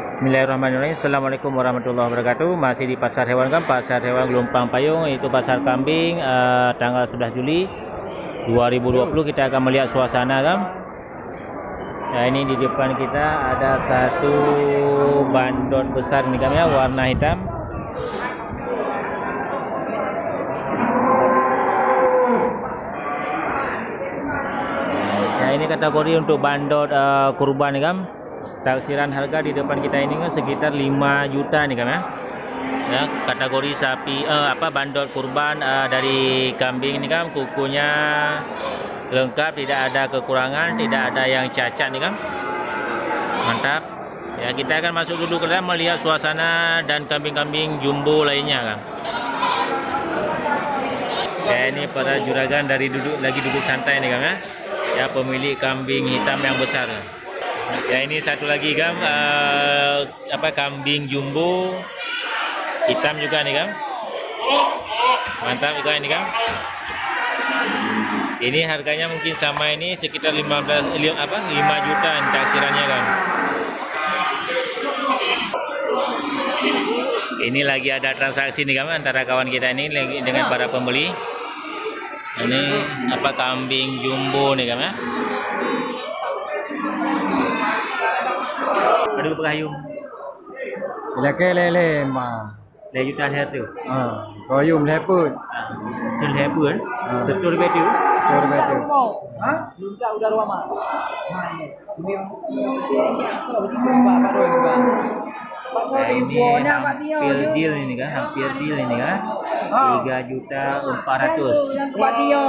Bismillahirrahmanirrahim. Assalamualaikum warahmatullahi wabarakatuh. Masih di pasar hewan kan, pasar hewan Gelompang Payung, yaitu pasar kambing, tanggal 11 Juli 2020. Kita akan melihat suasana kan. Nah, ini di depan kita ada satu bandot besar nih kan ya, warna hitam. Nah, ini kategori untuk bandot kurban nih kan. Taksiran harga di depan kita ini kan sekitar 5 juta nih kan ya. Ya, kategori sapi bandot kurban dari kambing ini kan, kukunya lengkap, tidak ada kekurangan, tidak ada yang cacat nih kan. Mantap. Ya, kita akan masuk dulu ke dalam melihat suasana dan kambing-kambing jumbo lainnya kan. Ya, ini para juragan lagi duduk santai nih kan ya. Ya, pemilik kambing hitam yang besar. Ya, ini satu lagi kan kambing jumbo hitam juga nih kan. Mantap juga ini kan. Ini harganya mungkin sama, ini sekitar 5 juta taksirannya kan. Ini lagi ada transaksi nih kan antara kawan kita ini lagi dengan para pembeli. Ini kambing jumbo nih kan ya. Aduh pengayum. Leke lele ma. Le juta leher tu. Koyum leput. Tu leher pun. Betul betul. Betul betul. Ha? Minta udah ruang mah. Nah, ini hampir deal ini kan, hampir deal ini kan. 3.400.000. Pak Tio.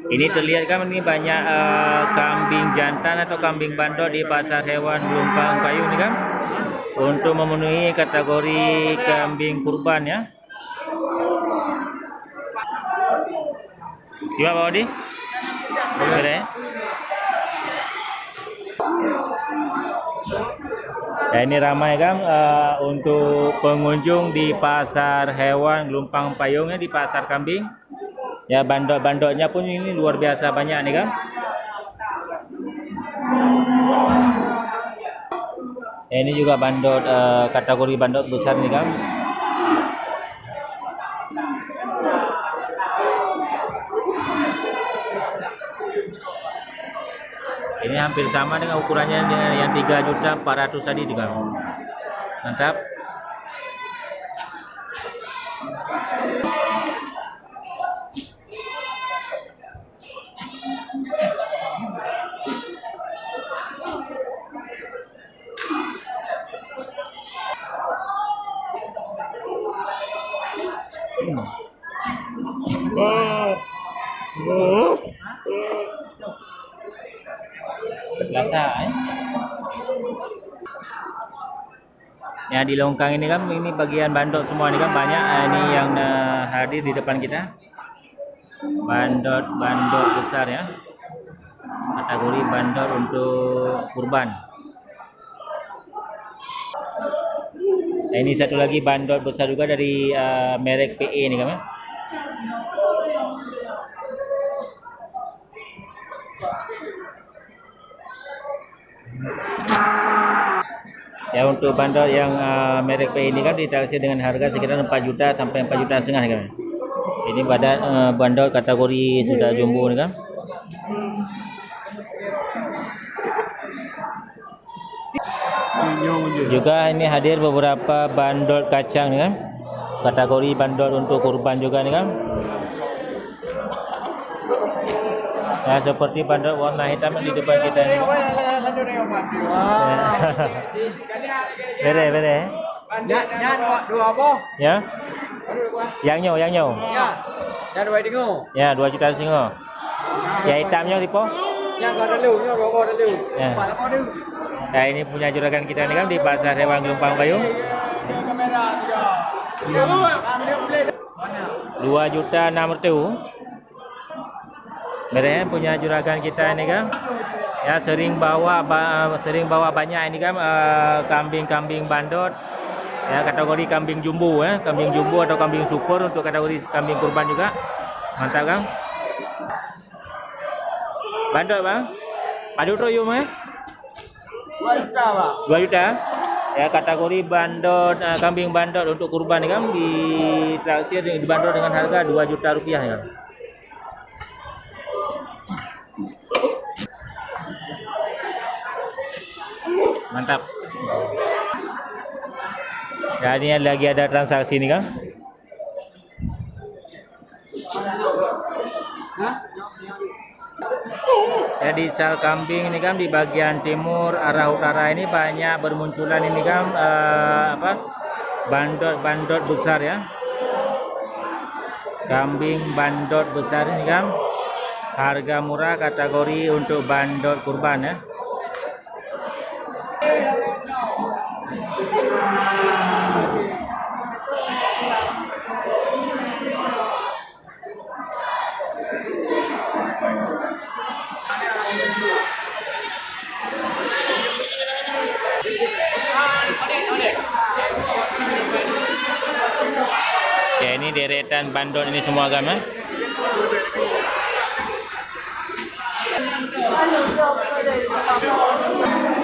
Ini terlihat kan, ini banyak kambing jantan atau kambing bandot di pasar hewan Gelompang Payung ini kan, untuk memenuhi kategori kambing kurban ya. Gimana Pak Odi? Boleh? Ya, ini ramai kan untuk pengunjung di pasar hewan Gelompang Payung ya, di pasar kambing. Ya, bandot-bandotnya pun ini luar biasa banyak nih kan. Ya, ini juga bandot kategori bandot besar nih kan. Ini hampir sama dengan ukurannya dengan yang 3.400.000 tadi juga. Mantap. Ya, di longkang ini kan, ini bagian bandot semua ini kan, banyak ini yang hadir di depan kita. Bandot besar ya, kategori bandot untuk kurban. Nah, ini satu lagi bandot besar juga dari merek PE ini kan ya. Ya, untuk bandot yang merek PE ini kan ditaksir dengan harga sekitar 4 juta sampai 4,5 juta kan. Ini bandot kategori sudah jumbo nih kan. Juga ini hadir beberapa bandot kacang nih kan, kategori bandot untuk kurban juga nih kan. Ya, seperti bandot warna hitam di depan kita ini. Bere. Ya, dua apa? Ya. Yang nyo. Ya. Ya, dua dengo. Ya, 2 juta singo. Ya, hitamnya tipo? Ya, gak ada lu, dua ada lu. Ya. Pak apa lu? Nah, ini punya juragan kita ini kan di pasar hewan Gelompang Payung. Kamera juga. 2.600.000. Mereka punya juragan kita ini kan. Ya, sering bawa banyak ini kan kambing-kambing bandot. Ya, kategori kambing jumbo ya, kambing jumbo atau kambing super untuk kategori kambing kurban juga. Mantap kan? Bandot bang? Padu toyum 2 juta Pak. 2 juta. Ya, kategori bandot kambing bandot untuk kurban nih kan ditransfer dibanderol dengan harga 2 juta rupiah nih kan. Mantap. Ya, ini lagi ada transaksi nih kan. Jadi sel kambing ini kan di bagian timur arah utara ini banyak bermunculan ini kan bandot-bandot besar ya. Kambing bandot besar ini kan harga murah kategori untuk bandot kurban ya. Ya, ini deretan bandot ini semua agama.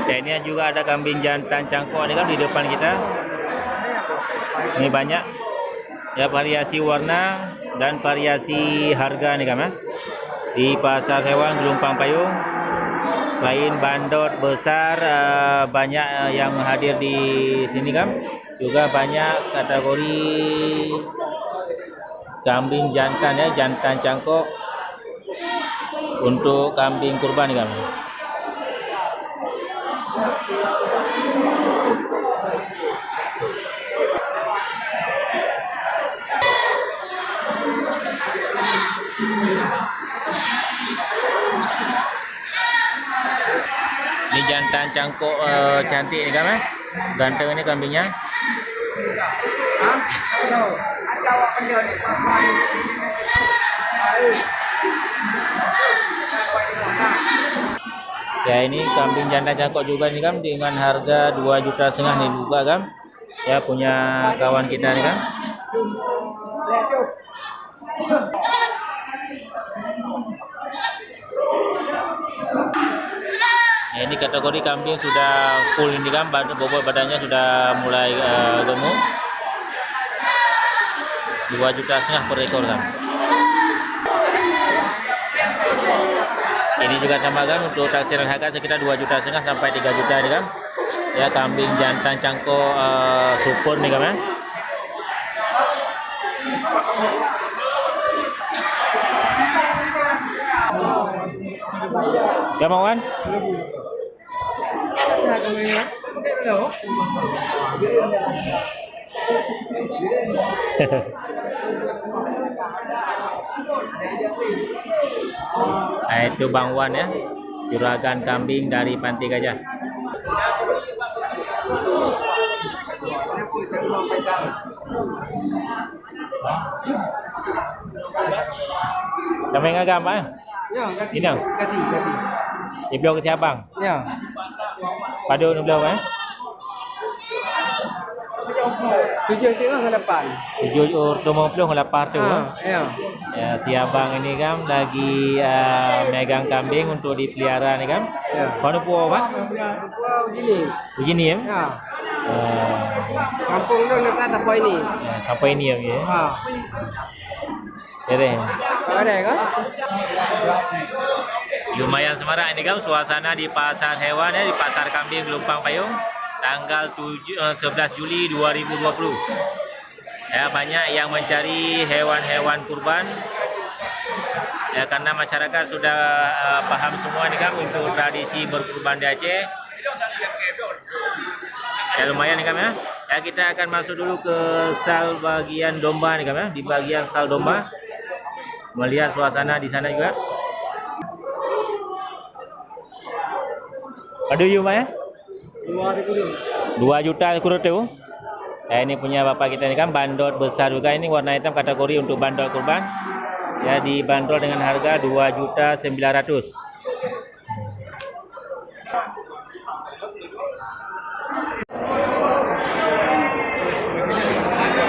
Ya, ini juga ada kambing jantan cangkok ini kan di depan kita. Ini banyak ya, variasi warna dan variasi harga nih kan di pasar hewan Gelumpang Payung. Selain bandot besar banyak yang hadir di sini kan, juga banyak kategori kambing jantan ya, jantan cangkok untuk kambing kurban nih kan. Ini jantan cangkok cantik nih kan, ganteng ini kambingnya. Ya, ini kambing jantan cangkok juga nih kan dengan harga 2,5 juta nih juga kan. Ya, punya kawan kita nih kan. Ya, ini kategori kambing sudah full ini kan, bobot badannya sudah mulai gemuk. 2,5 juta per ekor kan. Ini juga sama kan untuk taksiran harga sekitar 2,5 juta sampai 3 juta ini kan. Ya, kambing jantan cangkok super nih kan ya. Ya, Mawan? Nah, itu Bang Wan ya, juragan kambing dari Panti Gajah. Kambing agam apa? Ya, Ini yang? Kati. Di blok ke abang. Ya. Padu ni blok 7,5 ke depan. 7,50 ke lapar tu. Ya. Ya, si abang ini kan lagi megang kambing untuk dipelihara ni kan. Ya. Kau ni puas apa? Wow, gini. Begini ya? Ya. Kampung tu nak apa ini? Ya, apa ini ya? Ha. Jadi, Ada kan? lumayan semarak ini kan suasana di pasar hewan ya, di pasar kambing Gelumpang Payung tanggal 11 Juli 2020. Ya, banyak yang mencari hewan-hewan kurban. Ya, karena masyarakat sudah paham semua nih kan untuk tradisi berkurban di Aceh. Ya, lumayan nih kan ya. Ya, kita akan masuk dulu ke sal bagian domba nih kan ya, di bagian sal domba. Melihat suasana di sana juga. Aduh, yuk ya. 2 juta kurut tu. Ini punya bapak kita ini kan bandot besar juga, ini warna hitam kategori untuk bandot kurban. Ya, dibanderol dengan harga 2.900.000.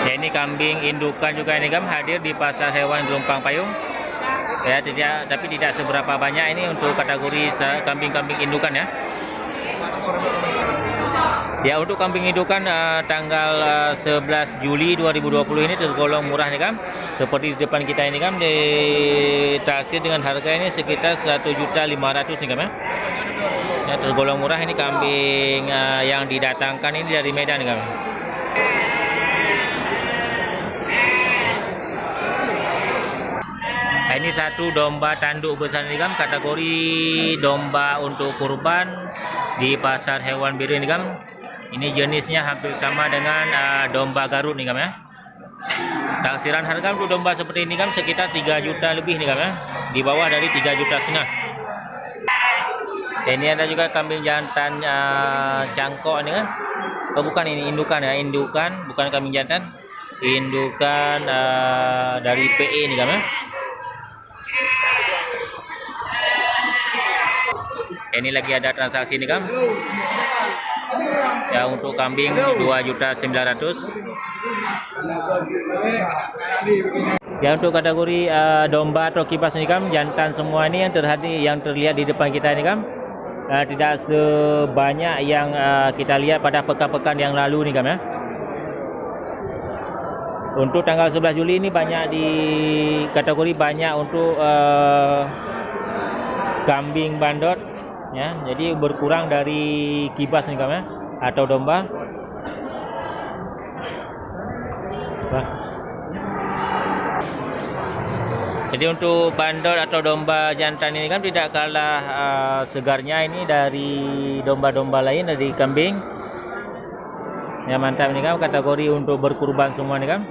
Ya, ini kambing indukan juga ini kan hadir di pasar hewan Gelumpang Payung. Ya, tapi tidak seberapa banyak ini untuk kategori kambing-kambing indukan ya. Ya, untuk kambing indukan tanggal 11 Juli 2020 ini tergolong murah nih kan. Seperti di depan kita ini kan ditaksir dengan harga ini sekitar 1.500.000 nih kan ya. Ya, tergolong murah ini kambing yang didatangkan ini dari Medan nih kan. Ini satu domba tanduk besar ini kan, kategori domba untuk kurban di pasar hewan biru ini kan. Ini jenisnya hampir sama dengan domba Garut nih kan ya. Taksiran harga untuk domba seperti ini kan sekitar 3 juta lebih nih kan ya. Di bawah dari 3,5 juta. Ini ada juga kambing jantan cangkok ini kan. Oh, bukan, ini indukan ya, indukan, bukan kambing jantan. Indukan dari PE nih kan ya. Ini lagi ada transaksi ini kan. Ya, untuk kambing 2.900.000. Ya, untuk kategori domba atau kibas ini kan jantan semua ini yang terlihat di depan kita ini kan. Tidak sebanyak yang kita lihat pada pekan-pekan yang lalu nih kan ya. Untuk tanggal 11 Juli ini banyak di kategori banyak untuk kambing bandot ya, jadi berkurang dari kibas nih kan ya, atau domba. Jadi untuk bandot atau domba jantan ini kan tidak kalah segarnya ini dari domba-domba lain, dari kambing. Ya, mantap ini kan, kategori untuk berkurban semua nih kan.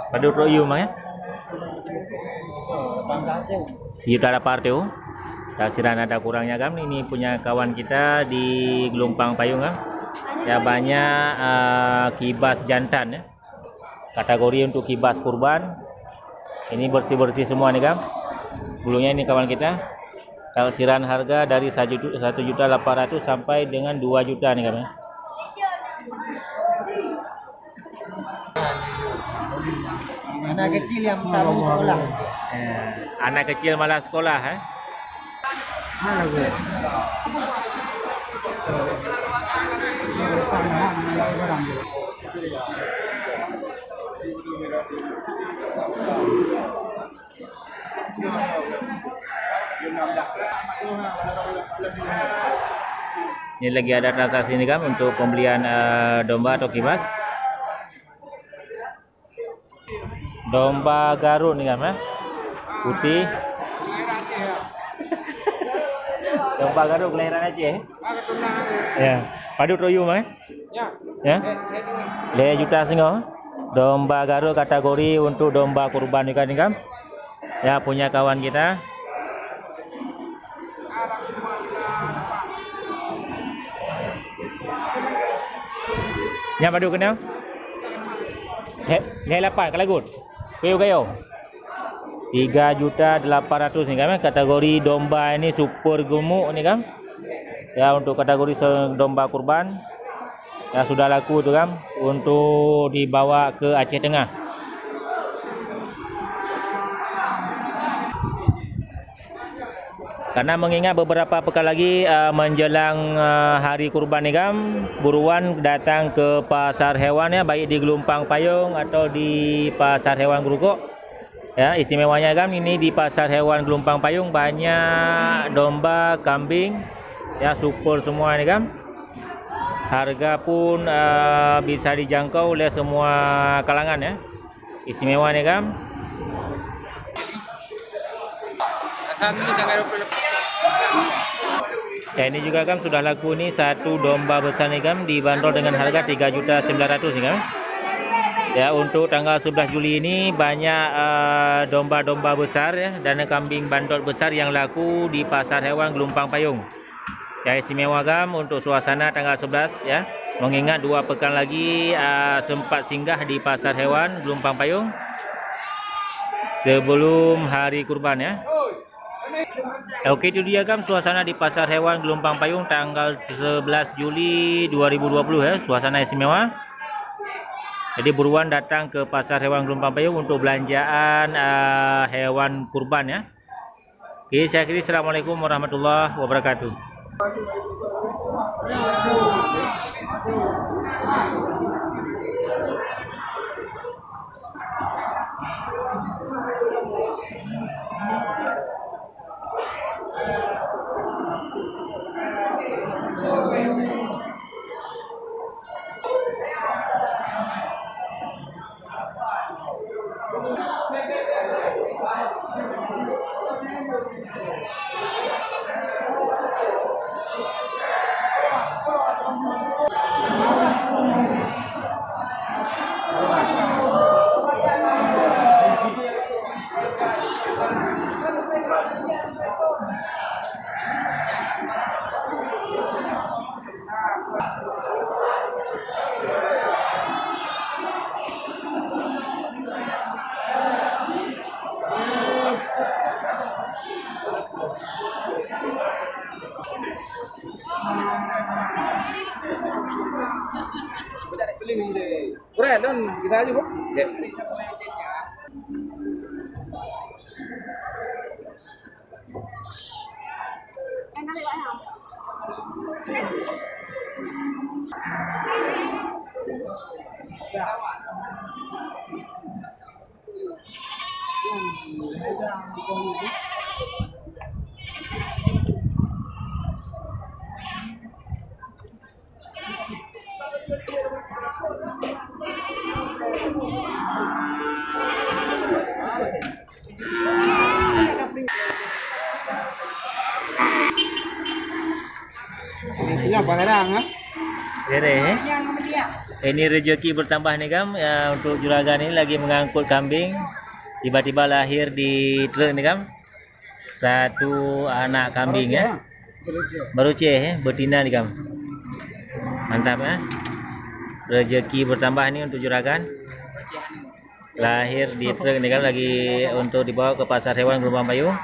Pada royu mang ya. Kita ada parteo. Taksiran ada kurangnya kan. Ini punya kawan kita di Gelompang Payung kan. Ya, banyak kibas jantan ya. Kategori untuk kibas kurban. Ini bersih-bersih semua nih kan. Bulunya ini kawan kita. Taksiran harga dari 1.800.000 sampai dengan 2 juta nih kan. Anak kecil yang tahu sekolah. Anak kecil malah sekolah ya. Mana gue? Ini lagi ada transaksi ini kan untuk pembelian domba atau kibas. Domba Garut nih kan ya. Putih. Domba Garut kelahiran Aceh. Ya. Padu royu mah. Ya. 2 juta setengah. Domba Garut kategori untuk domba kurban nih kan. Ya, punya kawan kita. Nya padu kenal? Nilai 8 kalagut. Kayo. 3.800.000 nih kan, kategori domba ini super gemuk nih kan. Ya, untuk kategori domba kurban ya sudah laku tuh kan, untuk dibawa ke Aceh Tengah. Karena mengingat beberapa pekan lagi menjelang hari kurban nih kan, buruan datang ke pasar hewan ya, baik di Gelompang Payung atau di pasar hewan Grogol. Ya, istimewanya kan ini di pasar hewan Gelompang Payung banyak domba, kambing ya, super semua nih kan. Harga pun bisa dijangkau oleh semua kalangan ya. Istimewa nih kan. Ya, ini juga kan sudah laku nih satu domba besar nih kan, dibanderol dengan harga 3.900.000 nih kan. Ya, untuk tanggal 11 Juli ini banyak domba-domba besar ya dan kambing bandot besar yang laku di pasar hewan Gelompang Payung. Ya, istimewa kan untuk suasana tanggal 11 ya. Mengingat 2 pekan lagi sempat singgah di pasar hewan Gelompang Payung sebelum hari kurban ya. Oke, itu dia kan suasana di Pasar Hewan Gelompang Payung tanggal 11 Juli 2020 ya, suasana istimewa. Jadi buruan datang ke Pasar Hewan Gelompang Payung untuk belanjaan hewan kurban ya. Oke, saya akhiri. Assalamualaikum warahmatullahi wabarakatuh. Udah, don kita aja, Bu. Ini apa kadang ah? Ini rezeki bertambah nih Gam ya, untuk juragan ini lagi mengangkut kambing. Tiba-tiba lahir di truk nih Gam. Satu anak kambing ya. Beruceh ya, betina nih Gam. Mantap ya. Rezeki bertambah nih untuk juragan. Lahir di truk nih Gam, lagi untuk dibawa ke Pasar Hewan Gelompang Payung.